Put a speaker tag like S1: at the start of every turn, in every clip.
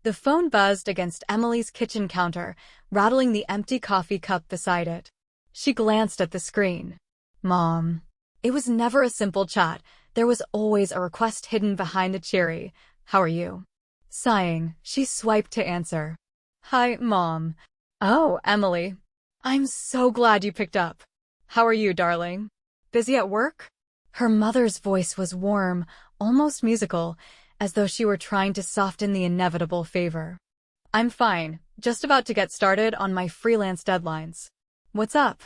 S1: The phone buzzed against Emily's kitchen counter, rattling the empty coffee cup beside it. She glanced at the screen. Mom. It was never a simple chat. There was always a request hidden behind the cheery, "How are you?" Sighing, she swiped to answer. "Hi, Mom." "Oh, Emily. I'm so glad you picked up. How are you, darling? Busy at work?" Her mother's voice was warm, almost musical, as though she were trying to soften the inevitable favor. "I'm fine, just about to get started on my freelance deadlines." "What's up?"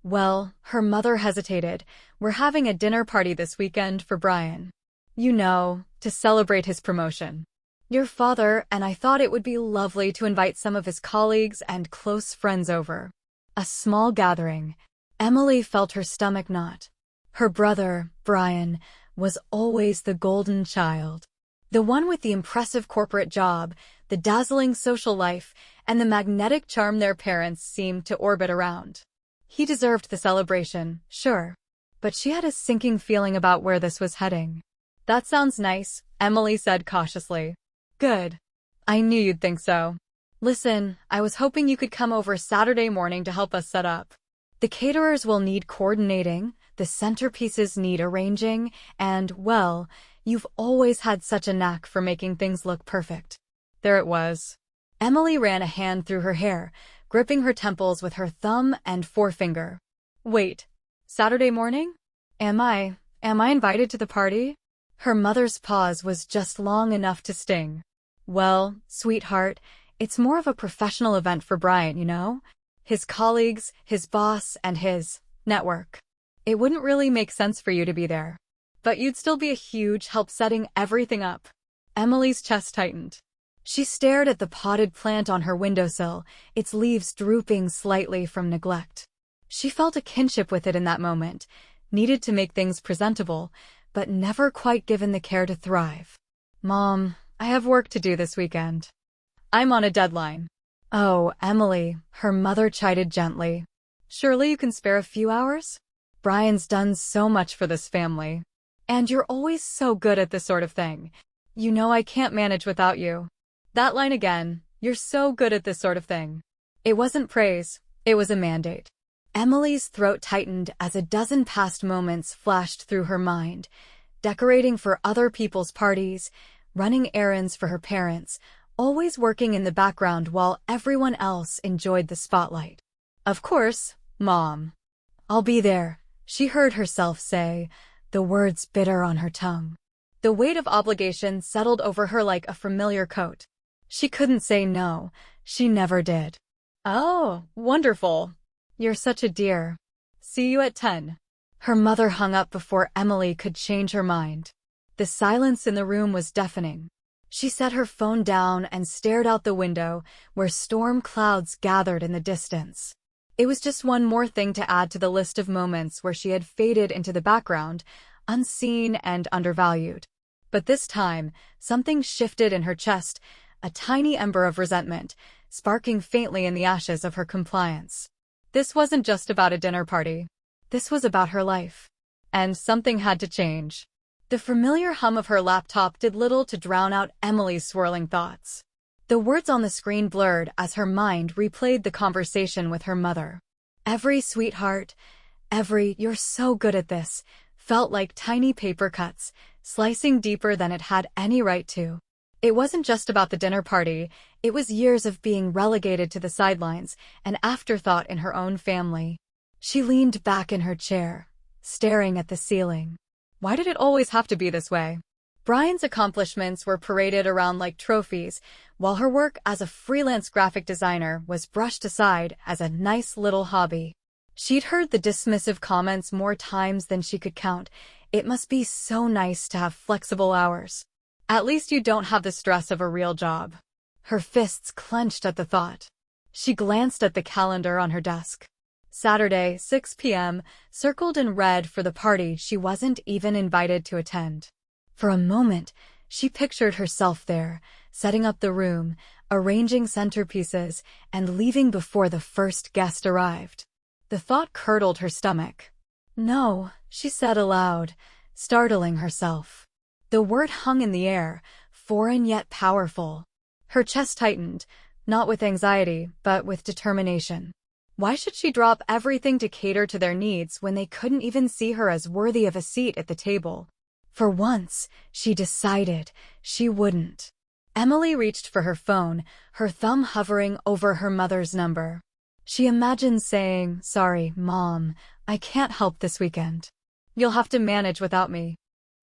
S1: "Well," her mother hesitated, "we're having a dinner party this weekend for Brian. You know, to celebrate his promotion. Your father and I thought it would be lovely to invite some of his colleagues and close friends over." A small gathering. Emily felt her stomach knot. Her brother, Brian, was always the golden child. The one with the impressive corporate job, the dazzling social life, and the magnetic charm their parents seemed to orbit around. He deserved the celebration, sure. But she had a sinking feeling about where this was heading. "That sounds nice," Emily said cautiously. "Good. I knew you'd think so. Listen, I was hoping you could come over Saturday morning to help us set up. The caterers will need coordinating, the centerpieces need arranging, and, well, you've always had such a knack for making things look perfect." There it was. Emily ran a hand through her hair, gripping her temples with her thumb and forefinger. "Wait, Saturday morning? Am I invited to the party?" Her mother's pause was just long enough to sting. "Well, sweetheart, it's more of a professional event for Brian, you know? His colleagues, his boss, and his network. It wouldn't really make sense for you to be there. But you'd still be a huge help setting everything up." Emily's chest tightened. She stared at the potted plant on her windowsill, its leaves drooping slightly from neglect. She felt a kinship with it in that moment, needed to make things presentable, but never quite given the care to thrive. "Mom, I have work to do this weekend. I'm on a deadline." "Oh, Emily," her mother chided gently. "Surely you can spare a few hours? Brian's done so much for this family. And you're always so good at this sort of thing. You know I can't manage without you." That line again, "You're so good at this sort of thing." It wasn't praise, it was a mandate. Emily's throat tightened as a dozen past moments flashed through her mind, decorating for other people's parties, running errands for her parents, always working in the background while everyone else enjoyed the spotlight. "Of course, Mom. I'll be there," she heard herself say, the words bitter on her tongue. The weight of obligation settled over her like a familiar coat. She couldn't say no. She never did. "Oh, wonderful. You're such a dear. See you at 10. Her mother hung up before Emily could change her mind. The silence in the room was deafening. She set her phone down and stared out the window, where storm clouds gathered in the distance. It was just one more thing to add to the list of moments where she had faded into the background, unseen and undervalued. But this time, something shifted in her chest, a tiny ember of resentment, sparking faintly in the ashes of her compliance. This wasn't just about a dinner party. This was about her life. And something had to change. The familiar hum of her laptop did little to drown out Emily's swirling thoughts. The words on the screen blurred as her mind replayed the conversation with her mother. Every "sweetheart," every "you're so good at this," felt like tiny paper cuts, slicing deeper than it had any right to. It wasn't just about the dinner party, it was years of being relegated to the sidelines, an afterthought in her own family. She leaned back in her chair, staring at the ceiling. Why did it always have to be this way? Brian's accomplishments were paraded around like trophies, while her work as a freelance graphic designer was brushed aside as a nice little hobby. She'd heard the dismissive comments more times than she could count. "It must be so nice to have flexible hours. At least you don't have the stress of a real job." Her fists clenched at the thought. She glanced at the calendar on her desk. Saturday, 6 p.m., circled in red for the party she wasn't even invited to attend. For a moment, she pictured herself there, setting up the room, arranging centerpieces, and leaving before the first guest arrived. The thought curdled her stomach. "No," she said aloud, startling herself. The word hung in the air, foreign yet powerful. Her chest tightened, not with anxiety, but with determination. Why should she drop everything to cater to their needs when they couldn't even see her as worthy of a seat at the table? For once, she decided she wouldn't. Emily reached for her phone, her thumb hovering over her mother's number. She imagined saying, "Sorry, Mom, I can't help this weekend. You'll have to manage without me."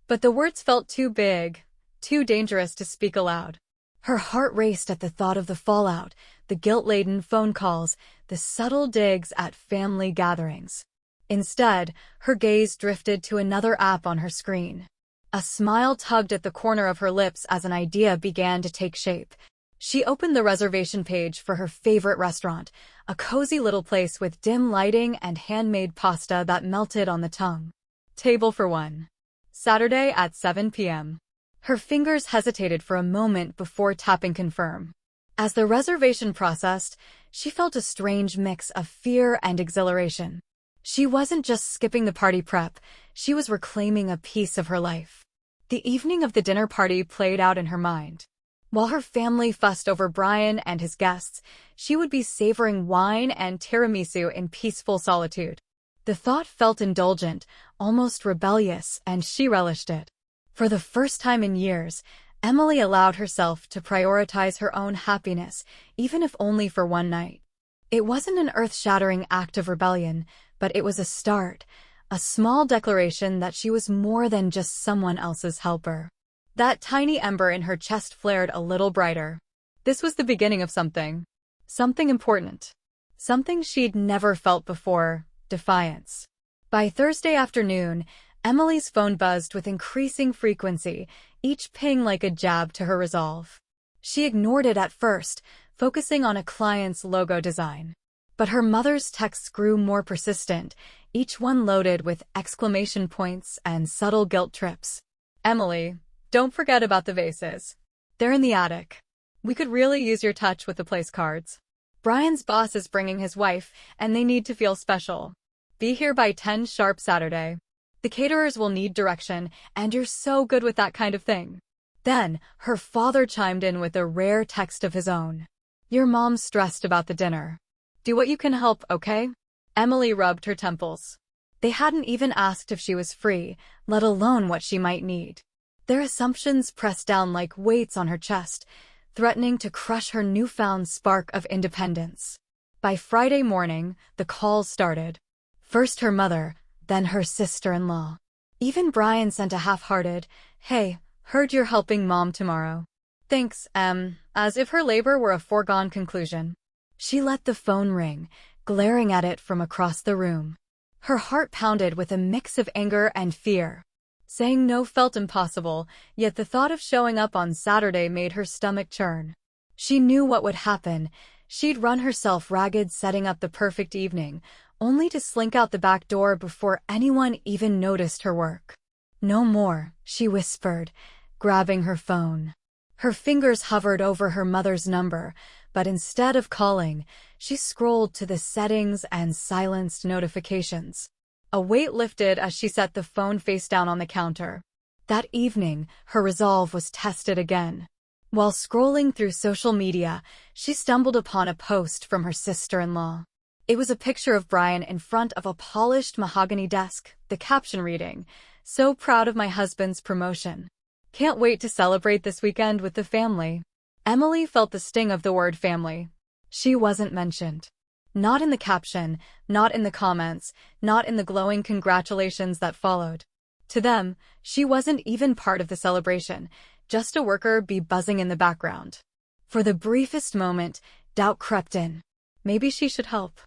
S1: But the words felt too big, too dangerous to speak aloud. Her heart raced at the thought of the fallout, the guilt-laden phone calls, the subtle digs at family gatherings. Instead, her gaze drifted to another app on her screen. A smile tugged at the corner of her lips as an idea began to take shape. She opened the reservation page for her favorite restaurant, a cozy little place with dim lighting and handmade pasta that melted on the tongue. Table for one. Saturday at 7 p.m. Her fingers hesitated for a moment before tapping confirm. As the reservation processed, she felt a strange mix of fear and exhilaration. She wasn't just skipping the party prep, she was reclaiming a piece of her life. The evening of the dinner party played out in her mind. While her family fussed over Brian and his guests, she would be savoring wine and tiramisu in peaceful solitude. The thought felt indulgent, almost rebellious, and she relished it. For the first time in years, Emily allowed herself to prioritize her own happiness, even if only for one night. It wasn't an earth-shattering act of rebellion, but it was a start, a small declaration that she was more than just someone else's helper. That tiny ember in her chest flared a little brighter. This was the beginning of something. Something important. Something she'd never felt before: defiance. By Thursday afternoon, Emily's phone buzzed with increasing frequency, each ping like a jab to her resolve. She ignored it at first, focusing on a client's logo design. But her mother's texts grew more persistent, each one loaded with exclamation points and subtle guilt trips. "Emily, don't forget about the vases. They're in the attic. We could really use your touch with the place cards. Brian's boss is bringing his wife, and they need to feel special. Be here by 10 sharp Saturday. The caterers will need direction, and you're so good with that kind of thing." Then, her father chimed in with a rare text of his own. "Your mom's stressed about the dinner. Do what you can help, okay?" Emily rubbed her temples. They hadn't even asked if she was free, let alone what she might need. Their assumptions pressed down like weights on her chest, threatening to crush her newfound spark of independence. By Friday morning, the calls started. First her mother, then her sister-in-law. Even Brian sent a half-hearted, "Hey, heard you're helping Mom tomorrow. Thanks, as if her labor were a foregone conclusion." She let the phone ring, glaring at it from across the room. Her heart pounded with a mix of anger and fear. Saying no felt impossible, yet the thought of showing up on Saturday made her stomach churn. She knew what would happen. She'd run herself ragged setting up the perfect evening, only to slink out the back door before anyone even noticed her work. "No more," she whispered, grabbing her phone. Her fingers hovered over her mother's number, but instead of calling, she scrolled to the settings and silenced notifications. A weight lifted as she set the phone face down on the counter. That evening, her resolve was tested again. While scrolling through social media, she stumbled upon a post from her sister-in-law. It was a picture of Brian in front of a polished mahogany desk, the caption reading, "So proud of my husband's promotion. Can't wait to celebrate this weekend with the family." Emily felt the sting of the word family. She wasn't mentioned. Not in the caption, not in the comments, not in the glowing congratulations that followed. To them, she wasn't even part of the celebration, just a worker bee buzzing in the background. For the briefest moment, doubt crept in. Maybe she should help.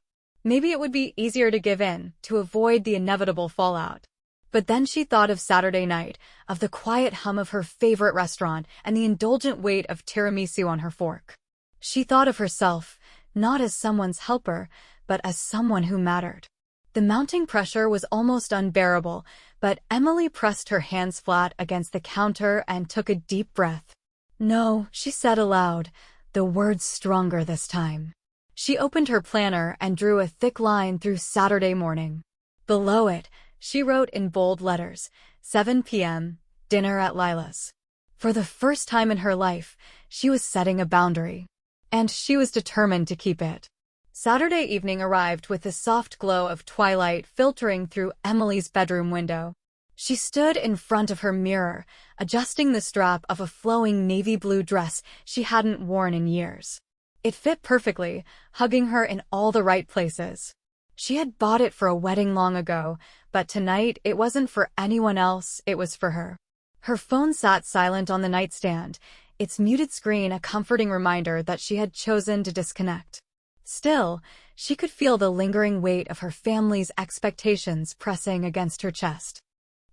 S1: Maybe it would be easier to give in, to avoid the inevitable fallout. But then she thought of Saturday night, of the quiet hum of her favorite restaurant and the indulgent weight of tiramisu on her fork. She thought of herself, not as someone's helper, but as someone who mattered. The mounting pressure was almost unbearable, but Emily pressed her hands flat against the counter and took a deep breath. "No," she said aloud, the words stronger this time. She opened her planner and drew a thick line through Saturday morning. Below it, she wrote in bold letters, 7 p.m., dinner at Lila's. For the first time in her life, She was setting a boundary. And she was determined to keep it. Saturday evening arrived with the soft glow of twilight filtering through Emily's bedroom window. She stood in front of her mirror, adjusting the strap of a flowing navy blue dress she hadn't worn in years. It fit perfectly, hugging her in all the right places. She had bought it for a wedding long ago, but tonight it wasn't for anyone else, it was for her. Her phone sat silent on the nightstand, its muted screen a comforting reminder that she had chosen to disconnect. Still, she could feel the lingering weight of her family's expectations pressing against her chest.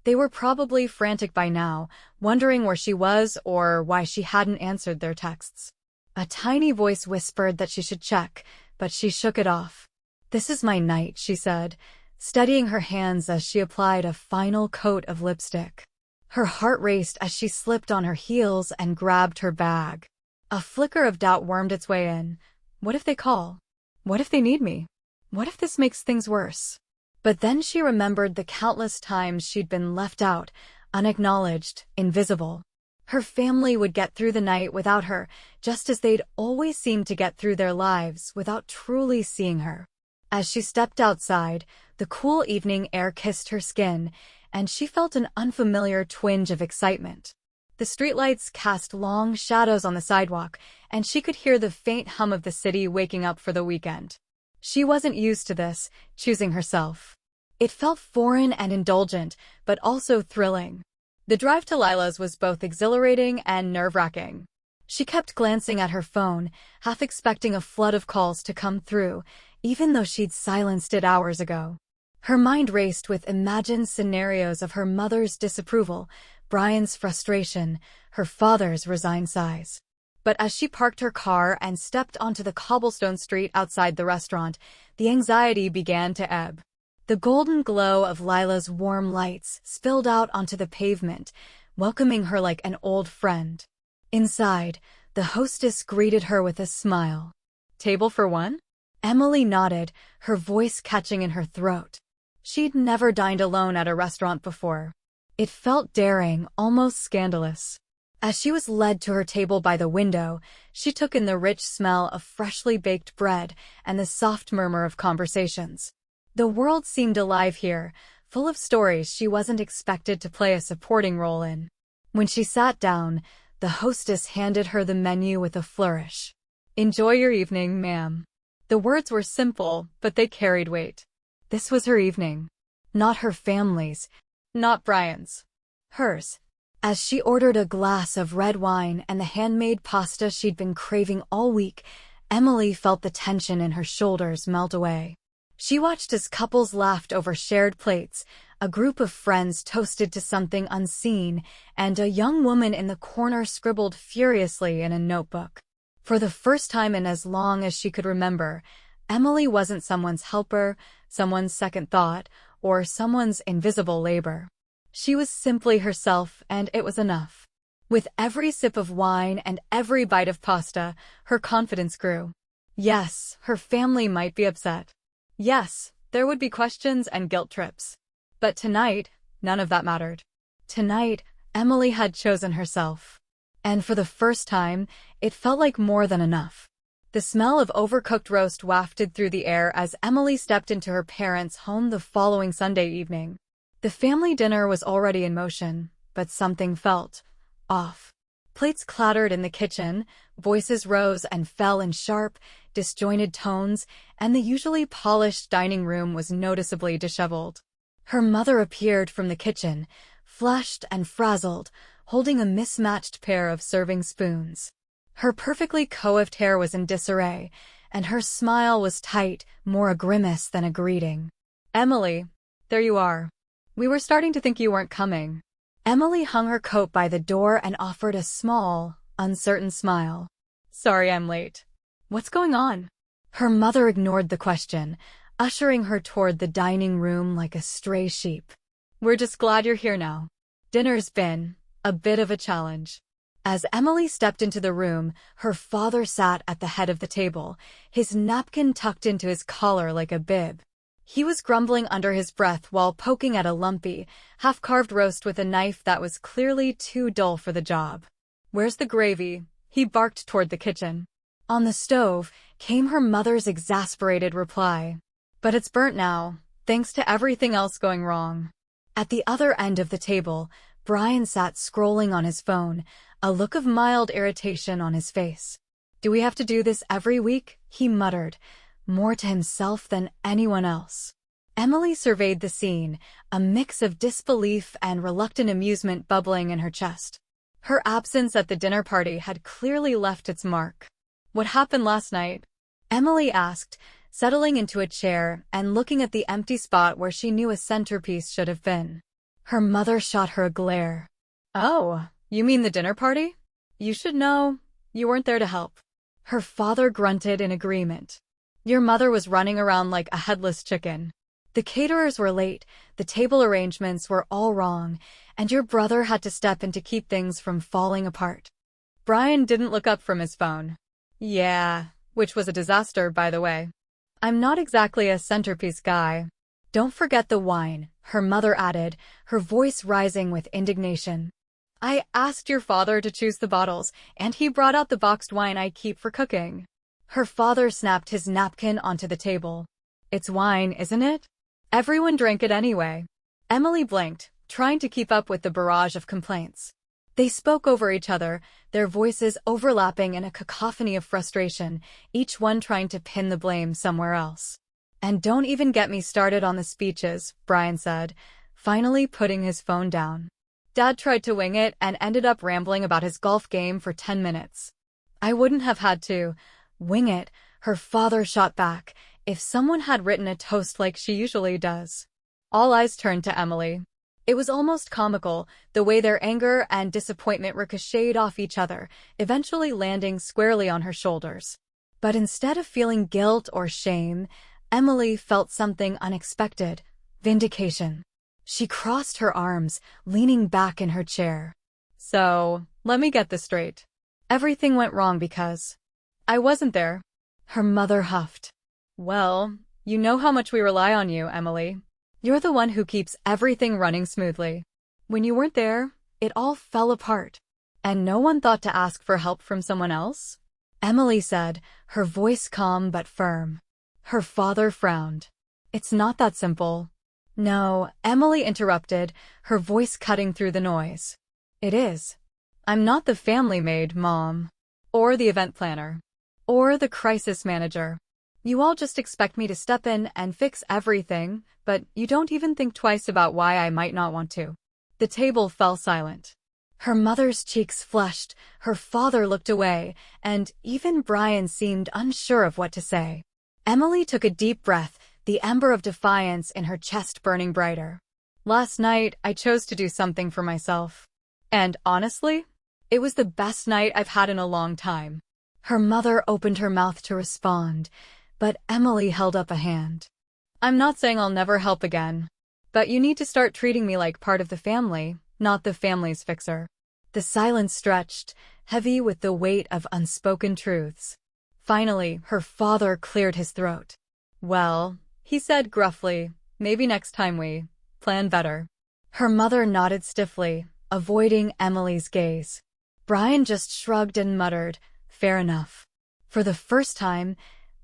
S1: They were probably frantic by now, wondering where she was or why she hadn't answered their texts. A tiny voice whispered that she should check, but she shook it off. "This is my night," she said, steadying her hands as she applied a final coat of lipstick. Her heart raced as she slipped on her heels and grabbed her bag. A flicker of doubt wormed its way in. What if they call? What if they need me? What if this makes things worse? But then she remembered the countless times she'd been left out, unacknowledged, invisible. Her family would get through the night without her, just as they'd always seemed to get through their lives without truly seeing her. As she stepped outside, the cool evening air kissed her skin, and she felt an unfamiliar twinge of excitement. The streetlights cast long shadows on the sidewalk, and she could hear the faint hum of the city waking up for the weekend. She wasn't used to this, choosing herself. It felt foreign and indulgent, but also thrilling. The drive to Lila's was both exhilarating and nerve-wracking. She kept glancing at her phone, half expecting a flood of calls to come through, even though she'd silenced it hours ago. Her mind raced with imagined scenarios of her mother's disapproval, Brian's frustration, her father's resigned sighs. But as she parked her car and stepped onto the cobblestone street outside the restaurant, the anxiety began to ebb. The golden glow of Lila's warm lights spilled out onto the pavement, welcoming her like an old friend. Inside, the hostess greeted her with a smile. "Table for one?" Emily nodded, her voice catching in her throat. She'd never dined alone at a restaurant before. It felt daring, almost scandalous. As she was led to her table by the window, she took in the rich smell of freshly baked bread and the soft murmur of conversations. The world seemed alive here, full of stories she wasn't expected to play a supporting role in. When she sat down, the hostess handed her the menu with a flourish. "Enjoy your evening, ma'am." The words were simple, but they carried weight. This was her evening. Not her family's, not Brian's. Hers. As she ordered a glass of red wine and the handmade pasta she'd been craving all week, Emily felt the tension in her shoulders melt away. She watched as couples laughed over shared plates, a group of friends toasted to something unseen, and a young woman in the corner scribbled furiously in a notebook. For the first time in as long as she could remember, Emily wasn't someone's helper, someone's second thought, or someone's invisible labor. She was simply herself, and it was enough. With every sip of wine and every bite of pasta, her confidence grew. Yes, her family might be upset. Yes, there would be questions and guilt trips. But tonight, none of that mattered. Tonight, Emily had chosen herself. And for the first time, it felt like more than enough. The smell of overcooked roast wafted through the air as Emily stepped into her parents' home the following Sunday evening. The family dinner was already in motion, but something felt off. Plates clattered in the kitchen, voices rose and fell in sharp, disjointed tones, and the usually polished dining room was noticeably disheveled. Her mother appeared from the kitchen, flushed and frazzled, holding a mismatched pair of serving spoons. Her perfectly coiffed hair was in disarray, and her smile was tight, more a grimace than a greeting. "Emily, there you are. We were starting to think you weren't coming." Emily hung her coat by the door and offered a small, uncertain smile. "Sorry I'm late. What's going on?" Her mother ignored the question, ushering her toward the dining room like a stray sheep. "We're just glad you're here now. Dinner's been a bit of a challenge." As Emily stepped into the room, her father sat at the head of the table, his napkin tucked into his collar like a bib. He was grumbling under his breath while poking at a lumpy, half-carved roast with a knife that was clearly too dull for the job. "Where's the gravy?" He barked toward the kitchen. On the stove came her mother's exasperated reply. But it's burnt now, thanks to everything else going wrong. At the other end of the table, Brian sat scrolling on his phone, a look of mild irritation on his face. Do we have to do this every week? He muttered, more to himself than anyone else. Emily surveyed the scene, a mix of disbelief and reluctant amusement bubbling in her chest. Her absence at the dinner party had clearly left its mark. What happened last night? Emily asked, settling into a chair and looking at the empty spot where she knew a centerpiece should have been. Her mother shot her a glare. Oh, you mean the dinner party? You should know, you weren't there to help. Her father grunted in agreement. Your mother was running around like a headless chicken. The caterers were late, the table arrangements were all wrong, and your brother had to step in to keep things from falling apart. Brian didn't look up from his phone. Yeah, which was a disaster, by the way. I'm not exactly a centerpiece guy. Don't forget the wine, her mother added, her voice rising with indignation. I asked your father to choose the bottles, and he brought out the boxed wine I keep for cooking. Her father snapped his napkin onto the table. It's wine, isn't it? Everyone drank it anyway. Emily blinked, trying to keep up with the barrage of complaints. They spoke over each other, their voices overlapping in a cacophony of frustration, each one trying to pin the blame somewhere else. And don't even get me started on the speeches, Brian said, finally putting his phone down. Dad tried to wing it and ended up rambling about his golf game for 10 minutes. I wouldn't have had to wing it, her father shot back, if someone had written a toast like she usually does. All eyes turned to Emily. It was almost comical, the way their anger and disappointment ricocheted off each other, eventually landing squarely on her shoulders. But instead of feeling guilt or shame, Emily felt something unexpected: vindication. She crossed her arms, leaning back in her chair. So, let me get this straight. Everything went wrong because I wasn't there. Her mother huffed. Well, you know how much we rely on you, Emily. You're the one who keeps everything running smoothly. When you weren't there, it all fell apart. And no one thought to ask for help from someone else? Emily said, her voice calm but firm. Her father frowned. It's not that simple. No, Emily interrupted, her voice cutting through the noise. It is. I'm not the family maid, Mom. Or the event planner. Or the crisis manager. You all just expect me to step in and fix everything, but you don't even think twice about why I might not want to. The table fell silent. Her mother's cheeks flushed, her father looked away, and even Brian seemed unsure of what to say. Emily took a deep breath, the ember of defiance in her chest burning brighter. Last night, I chose to do something for myself. And honestly, it was the best night I've had in a long time. Her mother opened her mouth to respond, but Emily held up a hand. I'm not saying I'll never help again, but you need to start treating me like part of the family, not the family's fixer. The silence stretched, heavy with the weight of unspoken truths. Finally, her father cleared his throat. Well, he said gruffly, maybe next time we plan better. Her mother nodded stiffly, avoiding Emily's gaze. Brian just shrugged and muttered, fair enough. For the first time,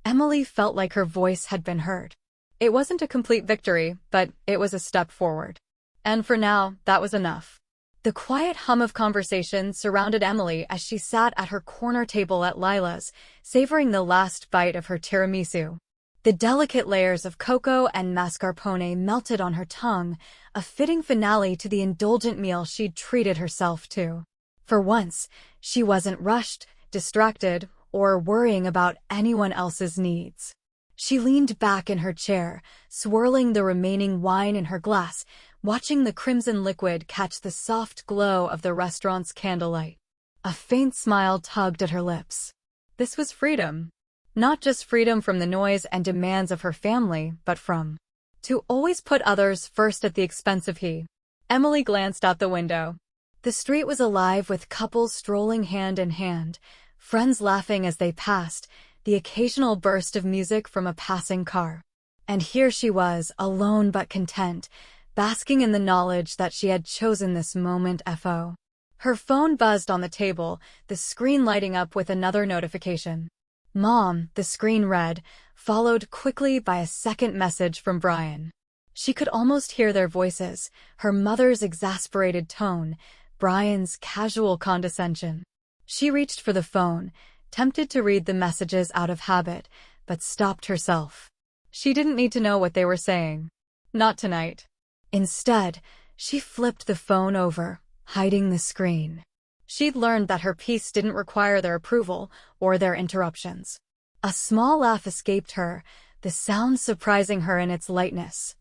S1: Emily felt like her voice had been heard. It wasn't a complete victory, but it was a step forward. And for now, that was enough. The quiet hum of conversation surrounded Emily as she sat at her corner table at Lila's, savoring the last bite of her tiramisu. The delicate layers of cocoa and mascarpone melted on her tongue, a fitting finale to the indulgent meal she'd treated herself to. For once, she wasn't rushed, distracted, or worrying about anyone else's needs. She leaned back in her chair, swirling the remaining wine in her glass, watching the crimson liquid catch the soft glow of the restaurant's candlelight. A faint smile tugged at her lips. This was freedom. Not just freedom from the noise and demands of her family, but from to always put others first at the expense of he. Emily glanced out the window. The street was alive with couples strolling hand in hand, friends laughing as they passed, the occasional burst of music from a passing car. And here she was, alone but content, basking in the knowledge that she had chosen this moment. Her phone buzzed on the table, the screen lighting up with another notification. "Mom," the screen read, followed quickly by a second message from Brian. She could almost hear their voices, her mother's exasperated tone, Brian's casual condescension. She reached for the phone, tempted to read the messages out of habit, but stopped herself. She didn't need to know what they were saying. Not tonight. Instead, she flipped the phone over, hiding the screen. She'd learned that her peace didn't require their approval or their interruptions. A small laugh escaped her, the sound surprising her in its lightness.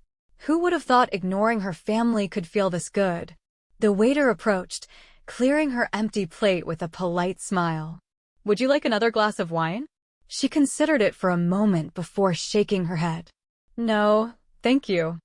S1: Who would have thought ignoring her family could feel this good? The waiter approached, clearing her empty plate with a polite smile. "Would you like another glass of wine?" She considered it for a moment before shaking her head. "No, thank you.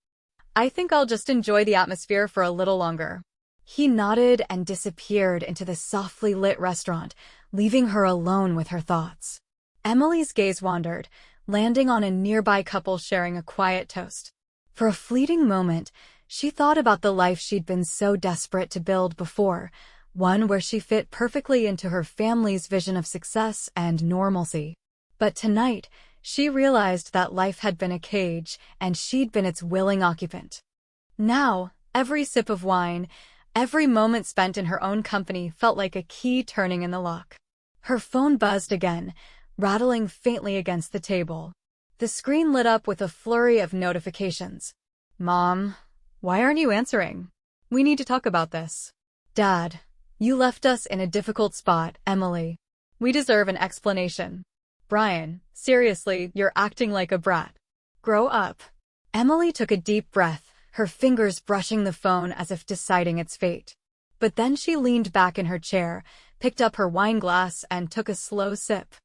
S1: I think I'll just enjoy the atmosphere for a little longer." He nodded and disappeared into the softly lit restaurant, leaving her alone with her thoughts. Emily's gaze wandered, landing on a nearby couple sharing a quiet toast. For a fleeting moment, she thought about the life she'd been so desperate to build before, one where she fit perfectly into her family's vision of success and normalcy. But tonight, she realized that life had been a cage, and she'd been its willing occupant. Now, every sip of wine, every moment spent in her own company felt like a key turning in the lock. Her phone buzzed again, rattling faintly against the table. The screen lit up with a flurry of notifications. "Mom, why aren't you answering? We need to talk about this." "Dad, you left us in a difficult spot, Emily. We deserve an explanation." "Brian, seriously, you're acting like a brat. Grow up." Emily took a deep breath, her fingers brushing the phone as if deciding its fate. But then she leaned back in her chair, picked up her wine glass, and took a slow sip.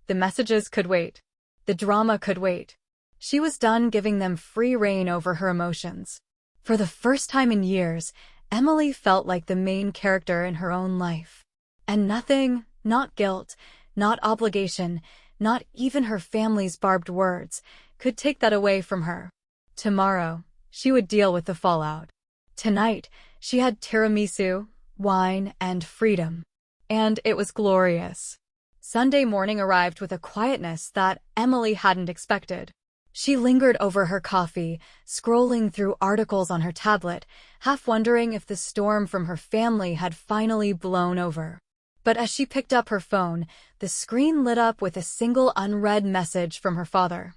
S1: The messages could wait. The drama could wait. She was done giving them free rein over her emotions. For the first time in years, Emily felt like the main character in her own life. And nothing, not guilt, not obligation, not even her family's barbed words, could take that away from her. Tomorrow, she would deal with the fallout. Tonight, she had tiramisu, wine, and freedom. And it was glorious. Sunday morning arrived with a quietness that Emily hadn't expected. She lingered over her coffee, scrolling through articles on her tablet, half wondering if the storm from her family had finally blown over. But as she picked up her phone, the screen lit up with a single unread message from her father.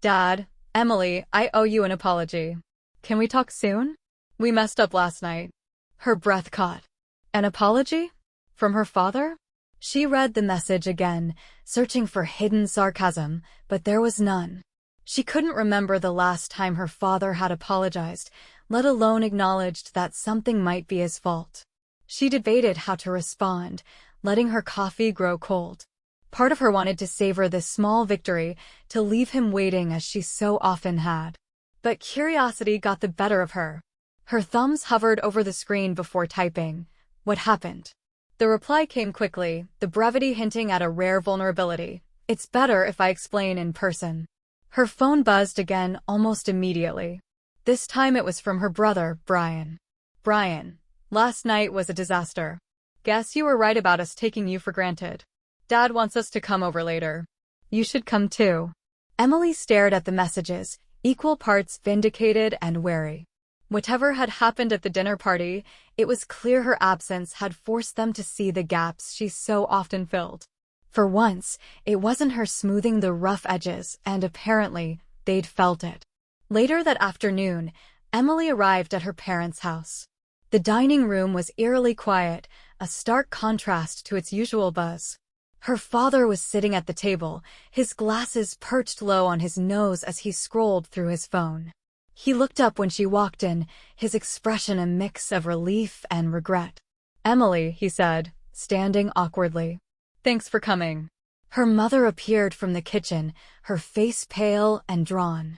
S1: "Dad, Emily, I owe you an apology. Can we talk soon? We messed up last night." Her breath caught. An apology? From her father? She read the message again, searching for hidden sarcasm, but there was none. She couldn't remember the last time her father had apologized, let alone acknowledged that something might be his fault. She debated how to respond, letting her coffee grow cold. Part of her wanted to savor this small victory, to leave him waiting as she so often had. But curiosity got the better of her. Her thumbs hovered over the screen before typing. "What happened?" The reply came quickly, the brevity hinting at a rare vulnerability. "It's better if I explain in person." Her phone buzzed again almost immediately. This time it was from her brother, Brian. "Brian, last night was a disaster. Guess you were right about us taking you for granted. Dad wants us to come over later. You should come too." Emily stared at the messages, equal parts vindicated and wary. Whatever had happened at the dinner party, it was clear her absence had forced them to see the gaps she so often filled. For once, it wasn't her smoothing the rough edges, and apparently, they'd felt it. Later that afternoon, Emily arrived at her parents' house. The dining room was eerily quiet, a stark contrast to its usual buzz. Her father was sitting at the table, his glasses perched low on his nose as he scrolled through his phone. He looked up when she walked in, his expression a mix of relief and regret. "Emily," he said, standing awkwardly. "Thanks for coming." Her mother appeared from the kitchen, her face pale and drawn.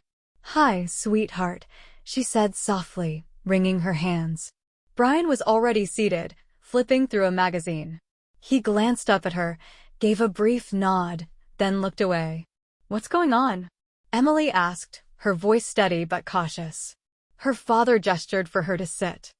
S1: "Hi, sweetheart," she said softly, wringing her hands. Brian was already seated, flipping through a magazine. He glanced up at her, gave a brief nod, then looked away. "What's going on?" Emily asked, her voice steady but cautious. Her father gestured for her to sit.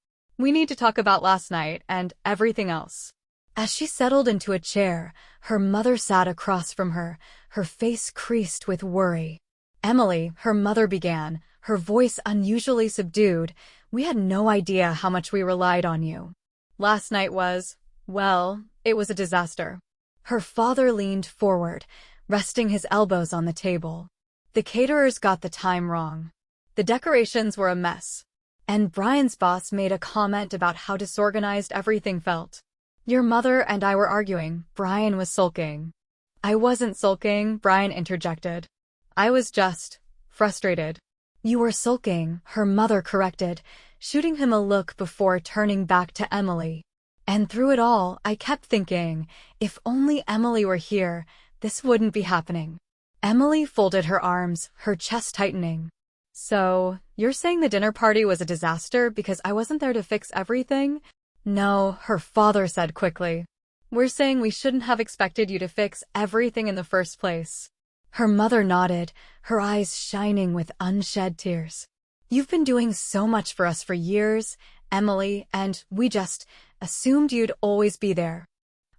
S1: We need to talk about last night and everything else. As she settled into a chair, her mother sat across from her, her face creased with worry. Emily, her mother began, her voice unusually subdued, we had no idea how much we relied on you. Last night was, well, it was a disaster. Her father leaned forward, resting his elbows on the table. The caterers got the time wrong. The decorations were a mess. And Brian's boss made a comment about how disorganized everything felt. Your mother and I were arguing. Brian was sulking. I wasn't sulking, Brian interjected. I was just frustrated. You were sulking, her mother corrected, shooting him a look before turning back to Emily. And through it all, I kept thinking, if only Emily were here, this wouldn't be happening. Emily folded her arms, her chest tightening. So, you're saying the dinner party was a disaster because I wasn't there to fix everything? No, her father said quickly. We're saying we shouldn't have expected you to fix everything in the first place. Her mother nodded, her eyes shining with unshed tears. You've been doing so much for us for years, Emily, and we just assumed you'd always be there.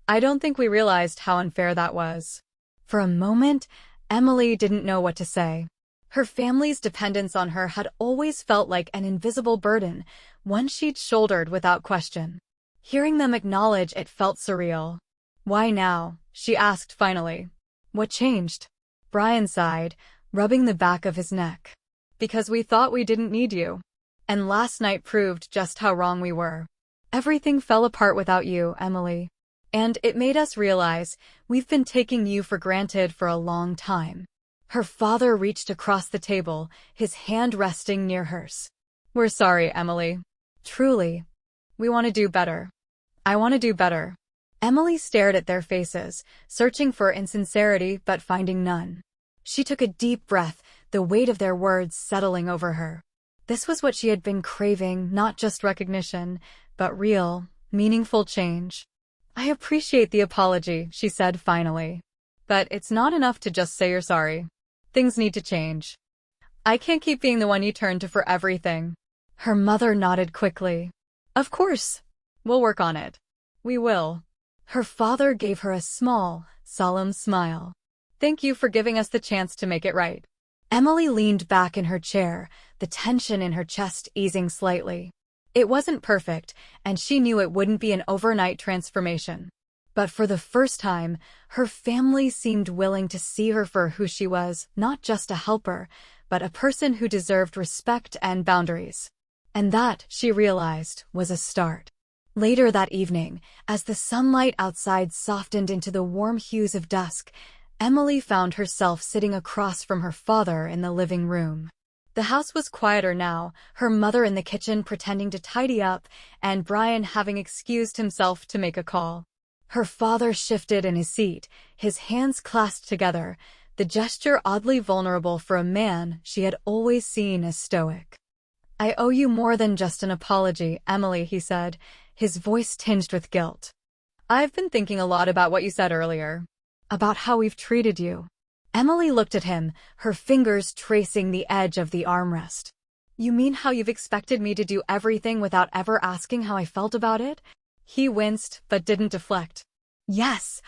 S1: I don't think we realized how unfair that was. For a moment, Emily didn't know what to say. Her family's dependence on her had always felt like an invisible burden, one she'd shouldered without question. Hearing them acknowledge it felt surreal. Why now? She asked finally. What changed? Brian sighed, rubbing the back of his neck. Because we thought we didn't need you. And last night proved just how wrong we were. Everything fell apart without you, Emily. And it made us realize we've been taking you for granted for a long time. Her father reached across the table, his hand resting near hers. We're sorry, Emily. Truly. We want to do better. I want to do better. Emily stared at their faces, searching for insincerity but finding none. She took a deep breath, the weight of their words settling over her. This was what she had been craving, not just recognition, but real, meaningful change. I appreciate the apology, she said finally. But it's not enough to just say you're sorry. Things need to change. I can't keep being the one you turn to for everything. Her mother nodded quickly. Of course. We'll work on it. We will. Her father gave her a small, solemn smile. Thank you for giving us the chance to make it right. Emily leaned back in her chair, the tension in her chest easing slightly. It wasn't perfect, and she knew it wouldn't be an overnight transformation. But for the first time, her family seemed willing to see her for who she was, not just a helper, but a person who deserved respect and boundaries. And that, she realized, was a start. Later that evening, as the sunlight outside softened into the warm hues of dusk, Emily found herself sitting across from her father in the living room. The house was quieter now, her mother in the kitchen pretending to tidy up, and Brian having excused himself to make a call. Her father shifted in his seat, his hands clasped together, the gesture oddly vulnerable for a man she had always seen as stoic. I owe you more than just an apology, Emily, he said, his voice tinged with guilt. I've been thinking a lot about what you said earlier. About how we've treated you. Emily looked at him, her fingers tracing the edge of the armrest. You mean how you've expected me to do everything without ever asking how I felt about it? He winced, but didn't deflect. Yes.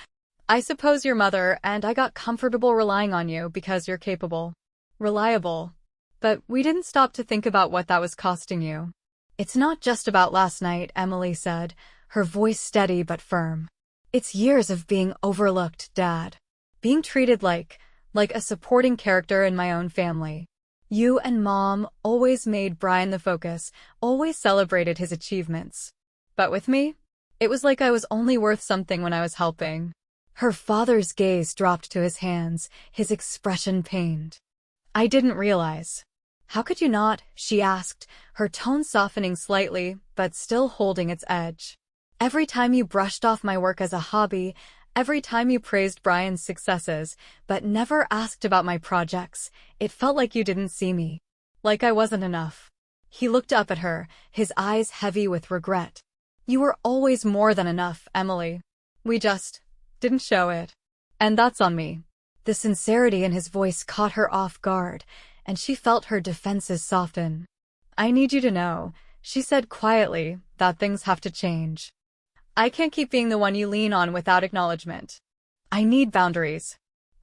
S1: I suppose your mother and I got comfortable relying on you because you're capable. Reliable. But we didn't stop to think about what that was costing you. It's not just about last night, Emily said, her voice steady but firm. It's years of being overlooked, Dad. Being treated like a supporting character in my own family. You and Mom always made Brian the focus, always celebrated his achievements. But with me, it was like I was only worth something when I was helping. Her father's gaze dropped to his hands, his expression pained. I didn't realize. How could you not? She asked, her tone softening slightly, but still holding its edge. Every time you brushed off my work as a hobby, every time you praised Brian's successes, but never asked about my projects, it felt like you didn't see me. Like I wasn't enough. He looked up at her, his eyes heavy with regret. You were always more than enough, Emily. We just didn't show it. And that's on me. The sincerity in his voice caught her off guard, and she felt her defenses soften. I need you to know, she said quietly, that things have to change. I can't keep being the one you lean on without acknowledgement. I need boundaries.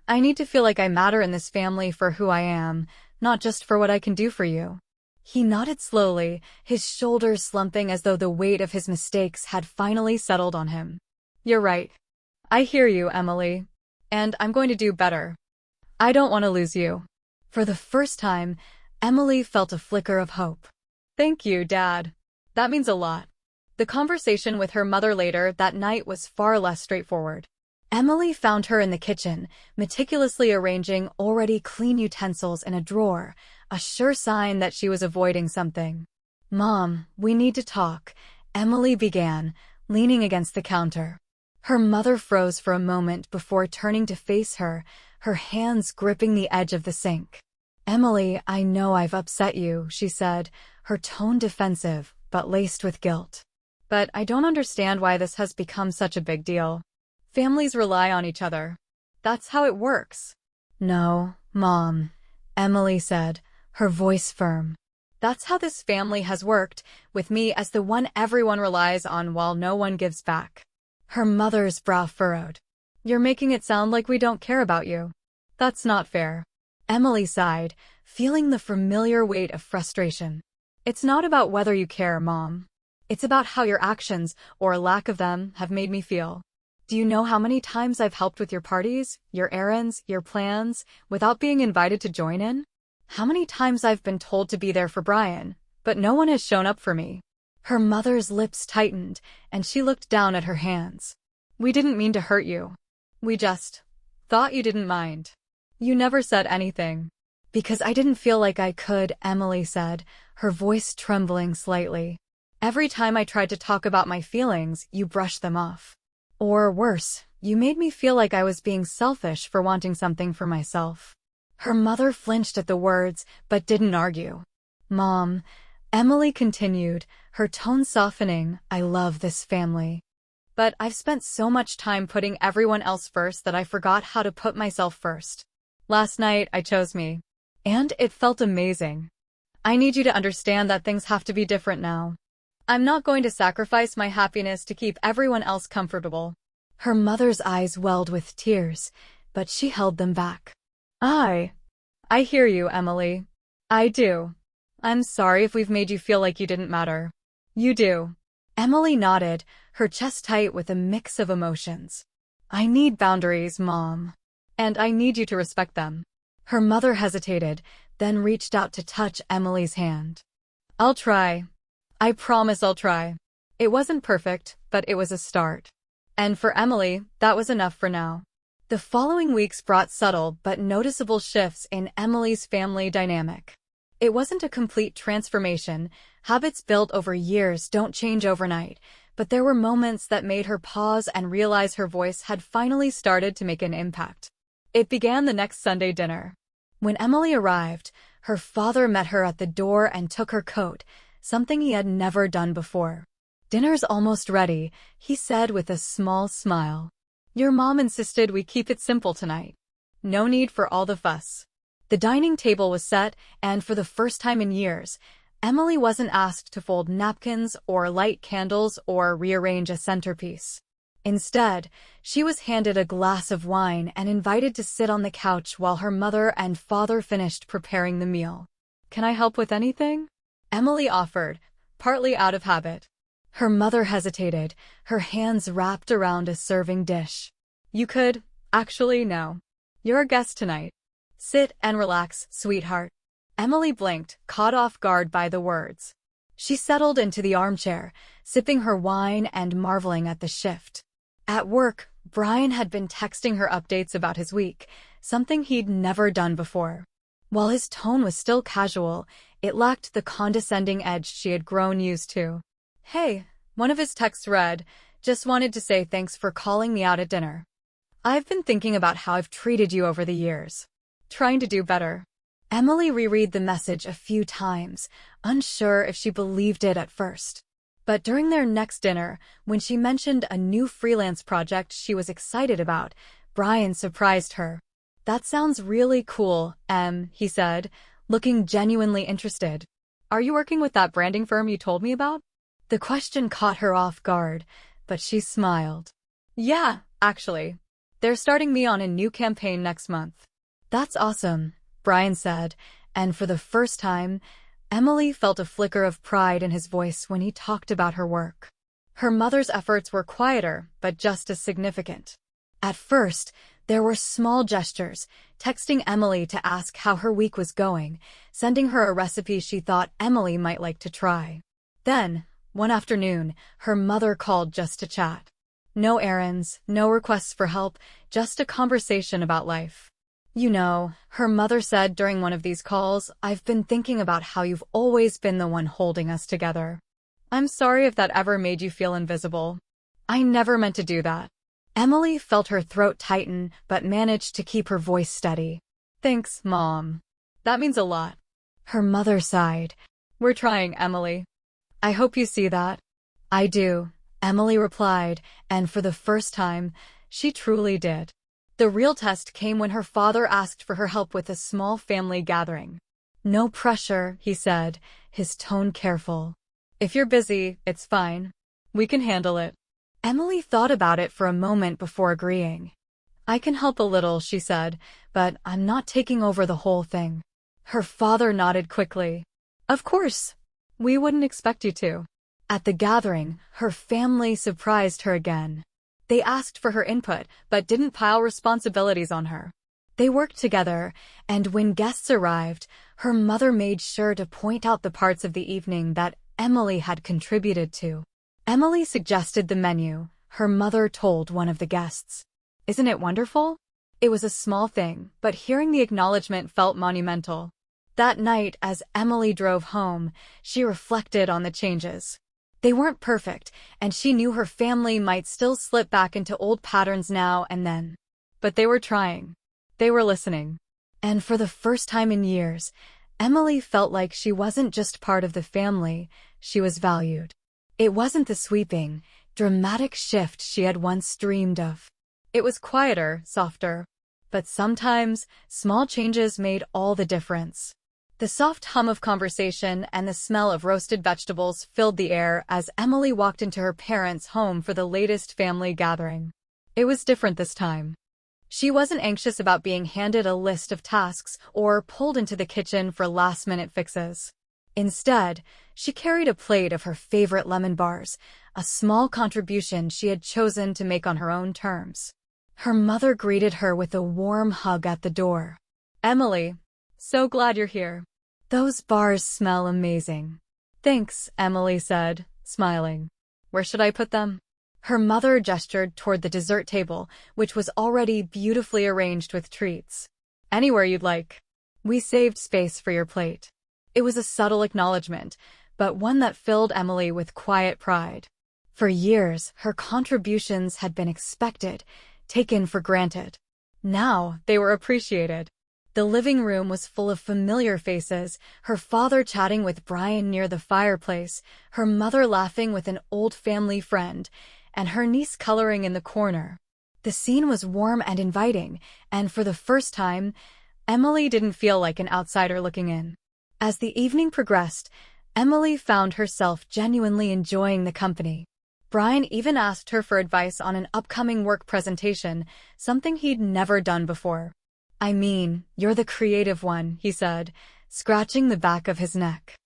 S1: I need to feel like I matter in this family for who I am, not just for what I can do for you." He nodded slowly, his shoulders slumping as though the weight of his mistakes had finally settled on him. "You're right. I hear you, Emily. And I'm going to do better. I don't want to lose you." For the first time, Emily felt a flicker of hope. "Thank you, Dad. That means a lot." The conversation with her mother later that night was far less straightforward. Emily found her in the kitchen, meticulously arranging already clean utensils in a drawer, a sure sign that she was avoiding something. "Mom, we need to talk," Emily began, leaning against the counter. Her mother froze for a moment before turning to face her, her hands gripping the edge of the sink. "Emily, I know I've upset you," she said, her tone defensive, but laced with guilt. "But I don't understand why this has become such a big deal. Families rely on each other. That's how it works." "No, Mom," Emily said, her voice firm. "That's how this family has worked, with me as the one everyone relies on while no one gives back." Her mother's brow furrowed. "You're making it sound like we don't care about you. That's not fair." Emily sighed, feeling the familiar weight of frustration. "It's not about whether you care, Mom. It's about how your actions, or lack of them, have made me feel. Do you know how many times I've helped with your parties, your errands, your plans, without being invited to join in? How many times I've been told to be there for Brian, but no one has shown up for me?" Her mother's lips tightened, and she looked down at her hands. "We didn't mean to hurt you. We just thought you didn't mind. You never said anything." "Because I didn't feel like I could," Emily said, her voice trembling slightly. "Every time I tried to talk about my feelings, you brushed them off. Or worse, you made me feel like I was being selfish for wanting something for myself." Her mother flinched at the words, but didn't argue. "Mom," Emily continued, her tone softening, "I love this family. But I've spent so much time putting everyone else first that I forgot how to put myself first. Last night, I chose me. And it felt amazing. I need you to understand that things have to be different now. I'm not going to sacrifice my happiness to keep everyone else comfortable." Her mother's eyes welled with tears, but she held them back. I hear you, Emily. I do. I'm sorry if we've made you feel like you didn't matter. You do." Emily nodded, her chest tight with a mix of emotions. "I need boundaries, Mom. And I need you to respect them." Her mother hesitated, then reached out to touch Emily's hand. "I'll try. I promise I'll try." It wasn't perfect, but it was a start. And for Emily, that was enough for now. The following weeks brought subtle but noticeable shifts in Emily's family dynamic. It wasn't a complete transformation. Habits built over years don't change overnight, but there were moments that made her pause and realize her voice had finally started to make an impact. It began the next Sunday dinner. When Emily arrived, her father met her at the door and took her coat, something he had never done before. "Dinner's almost ready," he said with a small smile. "Your mom insisted we keep it simple tonight. No need for all the fuss." The dining table was set, and for the first time in years, Emily wasn't asked to fold napkins or light candles or rearrange a centerpiece. Instead, she was handed a glass of wine and invited to sit on the couch while her mother and father finished preparing the meal. "Can I help with anything?" Emily offered, partly out of habit. Her mother hesitated, her hands wrapped around a serving dish. "You could, actually no. You're a guest tonight. Sit and relax, sweetheart." Emily blinked, caught off guard by the words. She settled into the armchair, sipping her wine and marveling at the shift. At work, Brian had been texting her updates about his week, something he'd never done before. While his tone was still casual, it lacked the condescending edge she had grown used to. "Hey," one of his texts read, "just wanted to say thanks for calling me out at dinner. I've been thinking about how I've treated you over the years. Trying to do better." Emily reread the message a few times, unsure if she believed it at first. But during their next dinner, when she mentioned a new freelance project she was excited about, Brian surprised her. "That sounds really cool, he said, looking genuinely interested. "Are you working with that branding firm you told me about?" The question caught her off guard, but she smiled. Yeah, actually. They're starting me on a new campaign next month. That's awesome, Brian said, and for the first time, Emily felt a flicker of pride in his voice when he talked about her work. Her mother's efforts were quieter, but just as significant. At first, there were small gestures, texting Emily to ask how her week was going, sending her a recipe she thought Emily might like to try. Then, one afternoon, her mother called just to chat. No errands, no requests for help, just a conversation about life. You know, her mother said during one of these calls, I've been thinking about how you've always been the one holding us together. I'm sorry if that ever made you feel invisible. I never meant to do that. Emily felt her throat tighten, but managed to keep her voice steady. Thanks, Mom. That means a lot. Her mother sighed. We're trying, Emily. I hope you see that. I do, Emily replied, and for the first time, she truly did. The real test came when her father asked for her help with a small family gathering. No pressure, he said, his tone careful. If you're busy, it's fine. We can handle it. Emily thought about it for a moment before agreeing. I can help a little, she said, but I'm not taking over the whole thing. Her father nodded quickly. Of course. We wouldn't expect you to. At the gathering, her family surprised her again. They asked for her input, but didn't pile responsibilities on her. They worked together, and when guests arrived, her mother made sure to point out the parts of the evening that Emily had contributed to. Emily suggested the menu, her mother told one of the guests. Isn't it wonderful? It was a small thing, but hearing the acknowledgement felt monumental. That night, as Emily drove home, she reflected on the changes. They weren't perfect, and she knew her family might still slip back into old patterns now and then. But they were trying. They were listening. And for the first time in years, Emily felt like she wasn't just part of the family, she was valued. It wasn't the sweeping, dramatic shift she had once dreamed of. It was quieter, softer. But sometimes, small changes made all the difference. The soft hum of conversation and the smell of roasted vegetables filled the air as Emily walked into her parents' home for the latest family gathering. It was different this time. She wasn't anxious about being handed a list of tasks or pulled into the kitchen for last-minute fixes. Instead, she carried a plate of her favorite lemon bars, a small contribution she had chosen to make on her own terms. Her mother greeted her with a warm hug at the door. Emily, so glad you're here. Those bars smell amazing. Thanks, Emily said, smiling. Where should I put them? Her mother gestured toward the dessert table, which was already beautifully arranged with treats. Anywhere you'd like. We saved space for your plate. It was a subtle acknowledgement, but one that filled Emily with quiet pride. For years, her contributions had been expected, taken for granted. Now, they were appreciated. The living room was full of familiar faces, her father chatting with Brian near the fireplace, her mother laughing with an old family friend, and her niece coloring in the corner. The scene was warm and inviting, and for the first time, Emily didn't feel like an outsider looking in. As the evening progressed, Emily found herself genuinely enjoying the company. Brian even asked her for advice on an upcoming work presentation, something he'd never done before. I mean, you're the creative one, he said, scratching the back of his neck.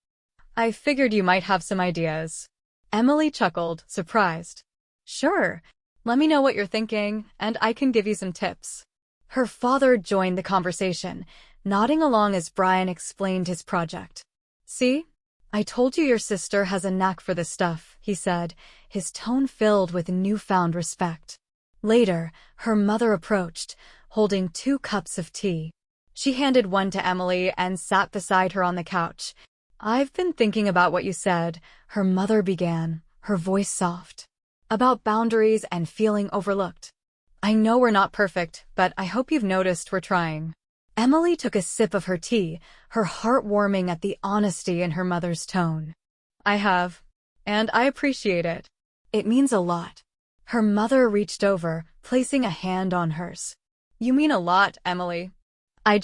S1: I figured you might have some ideas. Emily chuckled, surprised. Sure, let me know what you're thinking, and I can give you some tips. Her father joined the conversation, nodding along as Brian explained his project. See? I told you your sister has a knack for this stuff, he said, his tone filled with newfound respect. Later, her mother approached, holding 2 cups of tea. She handed one to Emily and sat beside her on the couch. I've been thinking about what you said, her mother began, her voice soft. About boundaries and feeling overlooked. I know we're not perfect, but I hope you've noticed we're trying. Emily took a sip of her tea, her heart warming at the honesty in her mother's tone. I have, and I appreciate it. It means a lot. Her mother reached over, placing a hand on hers. You mean a lot, Emily. I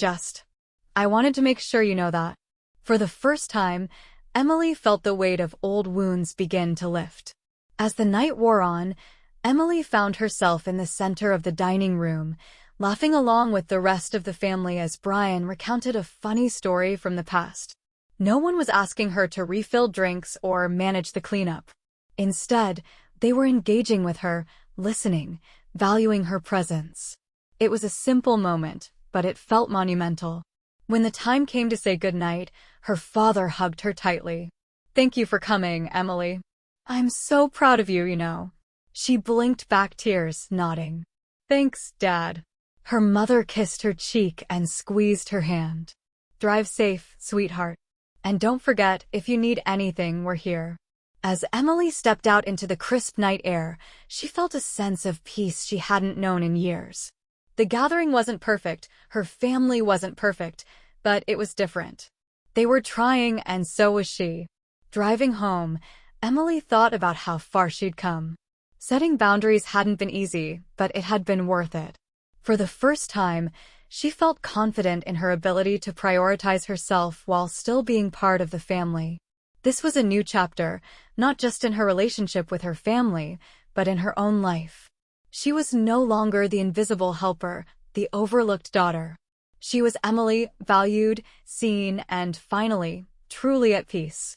S1: wanted to make sure you know that. For the first time, Emily felt the weight of old wounds begin to lift. As the night wore on, Emily found herself in the center of the dining room, laughing along with the rest of the family as Brian recounted a funny story from the past. No one was asking her to refill drinks or manage the cleanup. Instead, they were engaging with her, listening, valuing her presence. It was a simple moment, but it felt monumental. When the time came to say goodnight, her father hugged her tightly. "Thank you for coming, Emily. I'm so proud of you, you know." She blinked back tears, nodding. "Thanks, Dad." Her mother kissed her cheek and squeezed her hand. "Drive safe, sweetheart. And don't forget, if you need anything, we're here." As Emily stepped out into the crisp night air, she felt a sense of peace she hadn't known in years. The gathering wasn't perfect, her family wasn't perfect, but it was different. They were trying, and so was she. Driving home, Emily thought about how far she'd come. Setting boundaries hadn't been easy, but it had been worth it. For the first time, she felt confident in her ability to prioritize herself while still being part of the family. This was a new chapter, not just in her relationship with her family, but in her own life. She was no longer the invisible helper, the overlooked daughter. She was Emily, valued, seen, and finally, truly at peace.